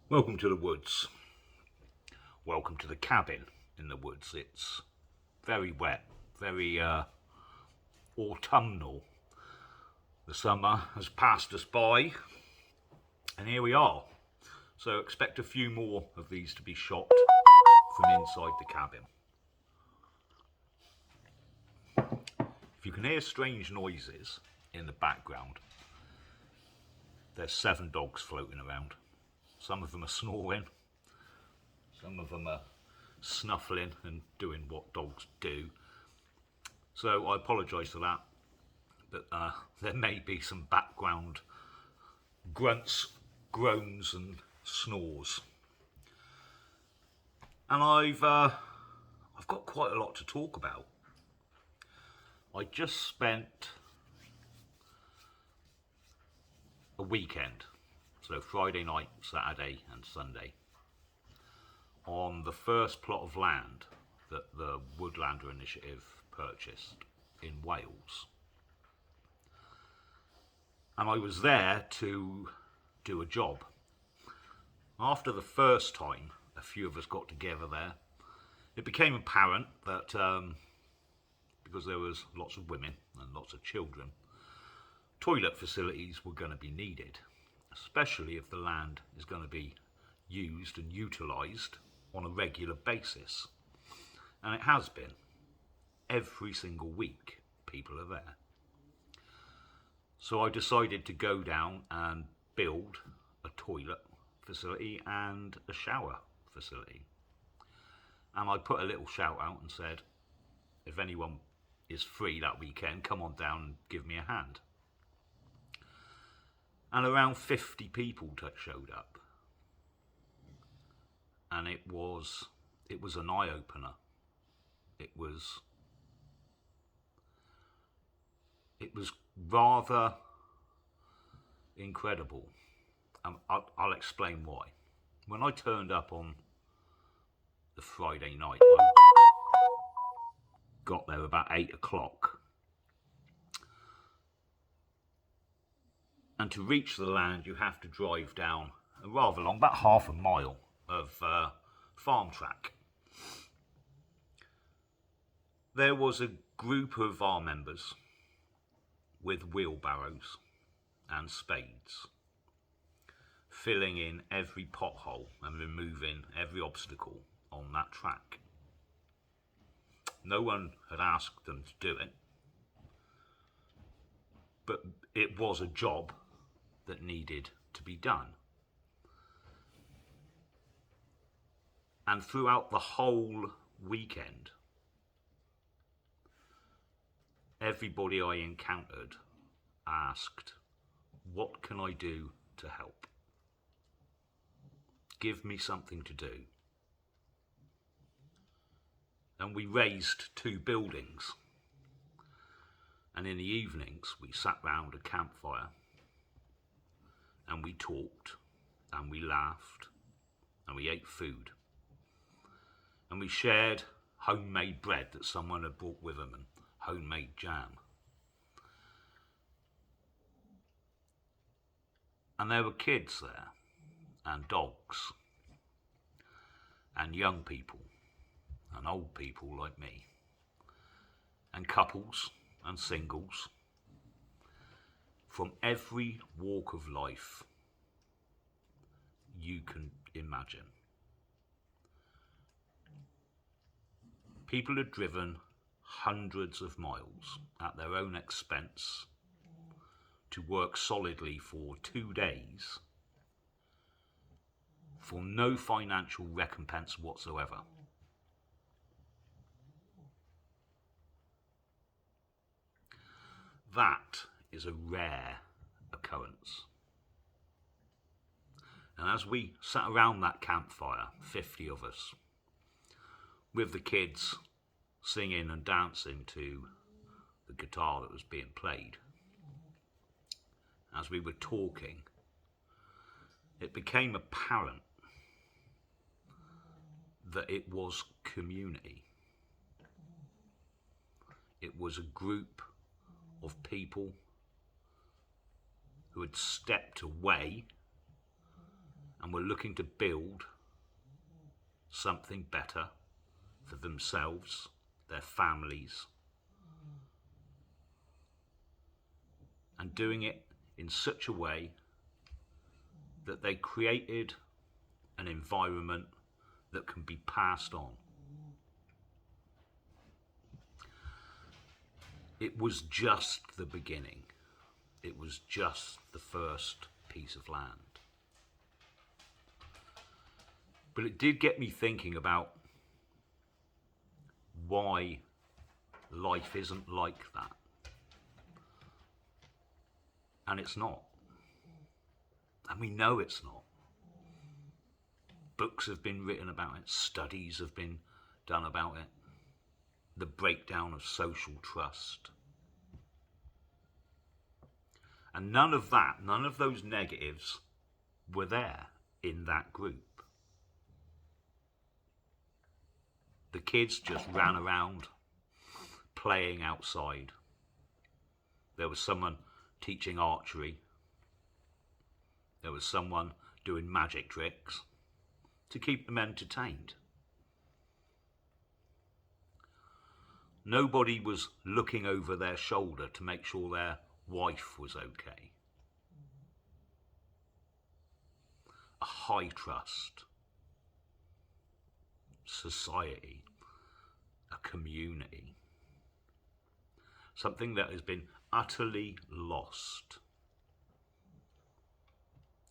Welcome to the woods. Welcome to the cabin in the woods. It's very wet, very autumnal. The summer has passed us by, and here we are. So expect a few more of these to be shot from inside the cabin. If you can hear strange noises in the background, there's 7 dogs floating around. Some of them are snoring, some of them are snuffling and doing what dogs do. So I apologise for that, but there may be some background grunts, groans and snores. And I've got quite a lot to talk about. I just spent a weekend, so Friday night, Saturday and Sunday, on the first plot of land that the Woodlander initiative purchased in Wales. And I was there to do a job. After the first time a few of us got together there, it became apparent that because there was lots of women and lots of children, toilet facilities were going to be needed, especially if the land is going to be used and utilised on a regular basis. And it has been. Every single week people are there. So I decided to go down and build a toilet facility and a shower facility. And I put a little shout out and said, if anyone is free that weekend, come on down and give me a hand. And around 50 people showed up. And it was an eye-opener. It was rather incredible. I'll explain why. When I turned up on the Friday night, I got there about 8 o'clock. And to reach the land, you have to drive down a rather long, about half a mile of farm track. There was a group of our members with wheelbarrows and spades, filling in every pothole and removing every obstacle on that track. No one had asked them to do it, but it was a job that needed to be done. And throughout the whole weekend, everybody I encountered asked, what can I do to help? Give me something to do. And we raised 2 buildings. And in the evenings, we sat round a campfire and we talked and we laughed and we ate food. And we shared homemade bread that someone had brought with them and homemade jam. And there were kids there, and dogs, and young people, and old people like me, and couples and singles, from every walk of life you can imagine. People had driven hundreds of miles at their own expense to work solidly for 2 days for no financial recompense whatsoever. That is a rare occurrence. And as we sat around that campfire, 50 of us, with the kids singing and dancing to the guitar that was being played, as we were talking, it became apparent that it was community. It was a group of people who had stepped away and were looking to build something better for themselves, their families, and doing it in such a way that they created an environment that can be passed on. It was just the beginning. It was just the first piece of land. But it did get me thinking about why life isn't like that. And it's not. And we know it's not. Books have been written about it. Studies have been done about it. The breakdown of social trust. And none of that, none of those negatives were there in that group. The kids just ran around playing outside. There was someone teaching archery. There was someone doing magic tricks to keep them entertained. Nobody was looking over their shoulder to make sure their wife was okay. A high trust society, a community, something that has been utterly lost.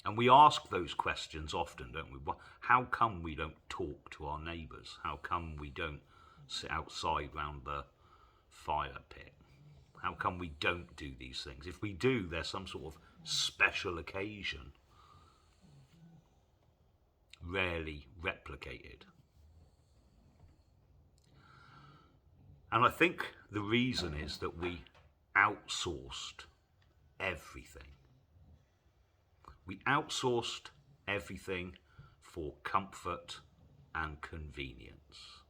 And we ask those questions often, don't we? How come we don't talk to our neighbours? How come we don't sit outside round the fire pit? How come we don't do these things? If we do, there's some sort of special occasion, rarely replicated. And I think the reason is that we outsourced everything. We outsourced everything for comfort and convenience.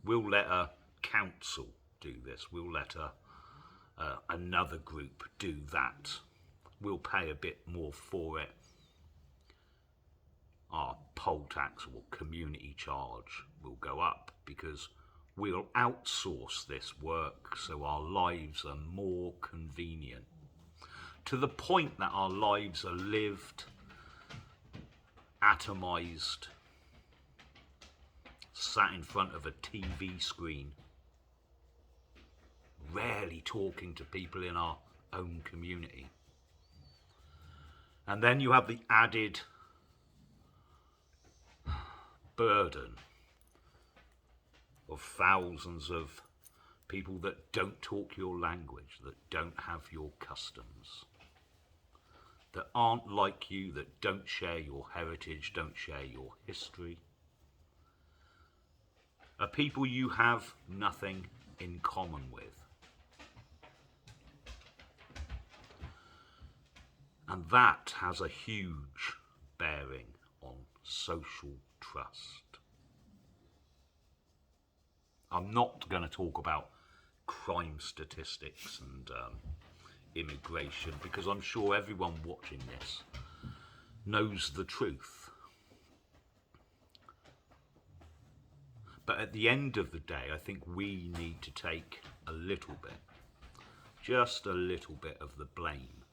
We'll let a council do this. We'll let another group do that. We'll pay a bit more for it. Our poll tax or community charge will go up because we'll outsource this work so our lives are more convenient. To the point that our lives are lived, atomised, sat in front of a TV screen, rarely talking to people in our own community. And then you have the added burden of thousands of people that don't talk your language, that don't have your customs, that aren't like you, that don't share your heritage, don't share your history, are people you have nothing in common with. And that has a huge bearing on social trust. I'm not going to talk about crime statistics and immigration, because I'm sure everyone watching this knows the truth. But at the end of the day, I think we need to take a little bit, just a little bit of the blame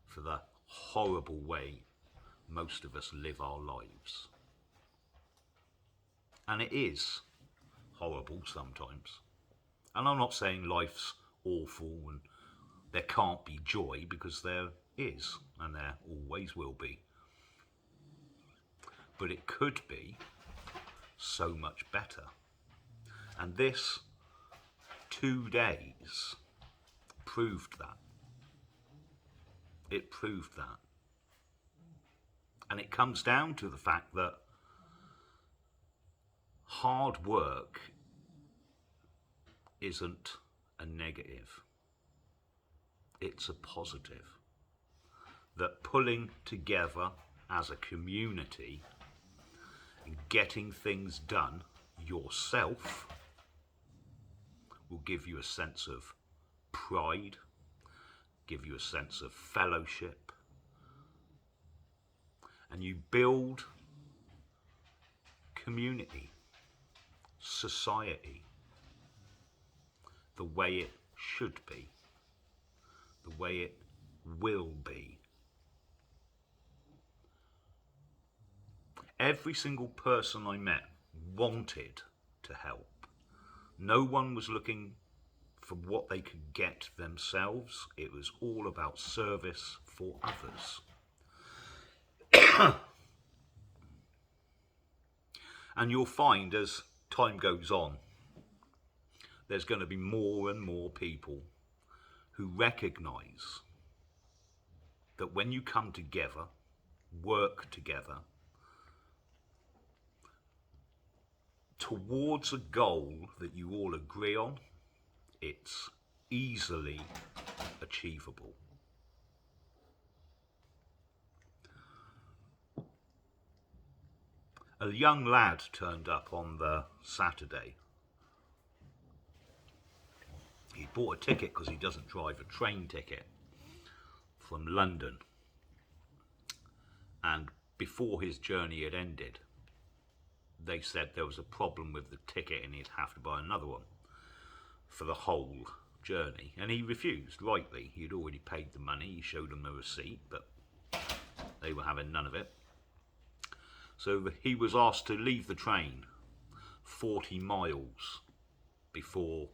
for the horrible way most of us live our lives. And it is horrible sometimes. And I'm not saying life's awful and there can't be joy, because there is, and there always will be. But it could be so much better. And this 2 days proved that. It proved that. And it comes down to the fact that hard work isn't a negative. It's a positive. That pulling together as a community and getting things done yourself will give you a sense of pride, give you a sense of fellowship, and you build community, society, the way it should be, the way it will be. Every single person I met wanted to help. No one was looking for what they could get themselves. It was all about service for others. And you'll find as time goes on, there's going to be more and more people who recognise that when you come together, work together, towards a goal that you all agree on, it's easily achievable. A young lad turned up on the Saturday. He bought a ticket because he doesn't drive, a train ticket from London. And before his journey had ended, they said there was a problem with the ticket and he'd have to buy another one for the whole journey. And he refused, rightly. He'd already paid the money. He showed them the receipt, but they were having none of it. So he was asked to leave the train 40 miles before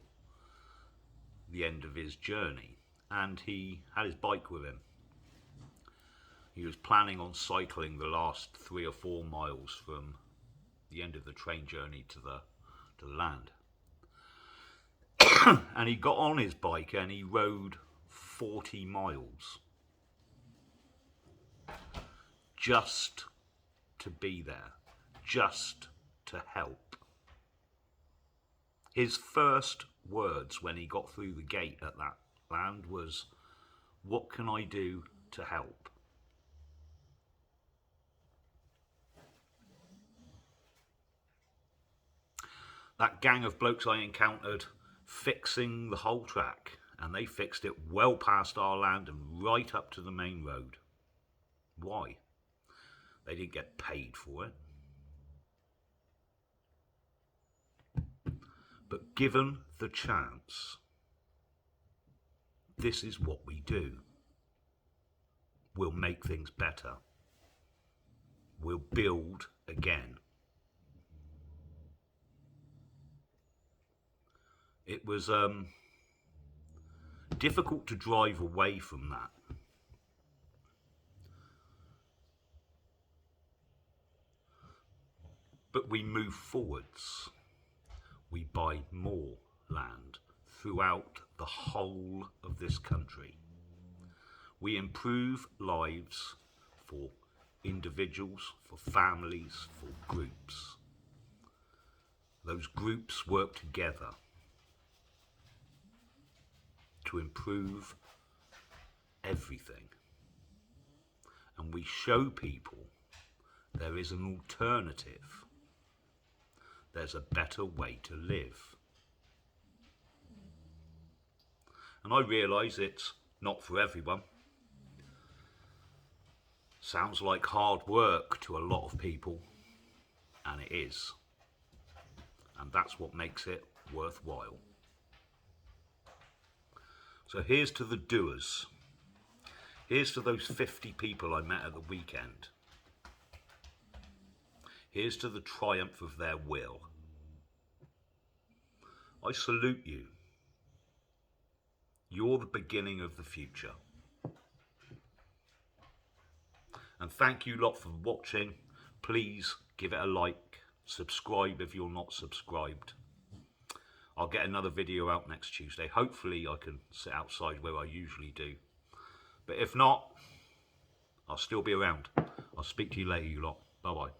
the end of his journey. And he had his bike with him. He was planning on cycling the last 3 or 4 miles from the end of the train journey to the land. And he got on his bike and he rode 40 miles just to be there, just to help. His first words when he got through the gate at that land was, "What can I do to help?" That gang of blokes I encountered fixing the whole track, and they fixed it well past our land and right up to the main road. Why? They didn't get paid for it. But given the chance, this is what we do. We'll make things better. We'll build again. It was difficult to drive away from that. But we move forwards. We buy more land throughout the whole of this country. We improve lives for individuals, for families, for groups. Those groups work together to improve everything. And we show people there is an alternative. There's a better way to live. And I realise it's not for everyone. Sounds like hard work to a lot of people, and it is. And that's what makes it worthwhile. So here's to the doers. Here's to those 50 people I met at the weekend. Here's to the triumph of their will. I salute you. You're the beginning of the future. And thank you lot for watching. Please give it a like. Subscribe if you're not subscribed. I'll get another video out next Tuesday. Hopefully I can sit outside where I usually do. But if not, I'll still be around. I'll speak to you later, you lot. Bye-bye.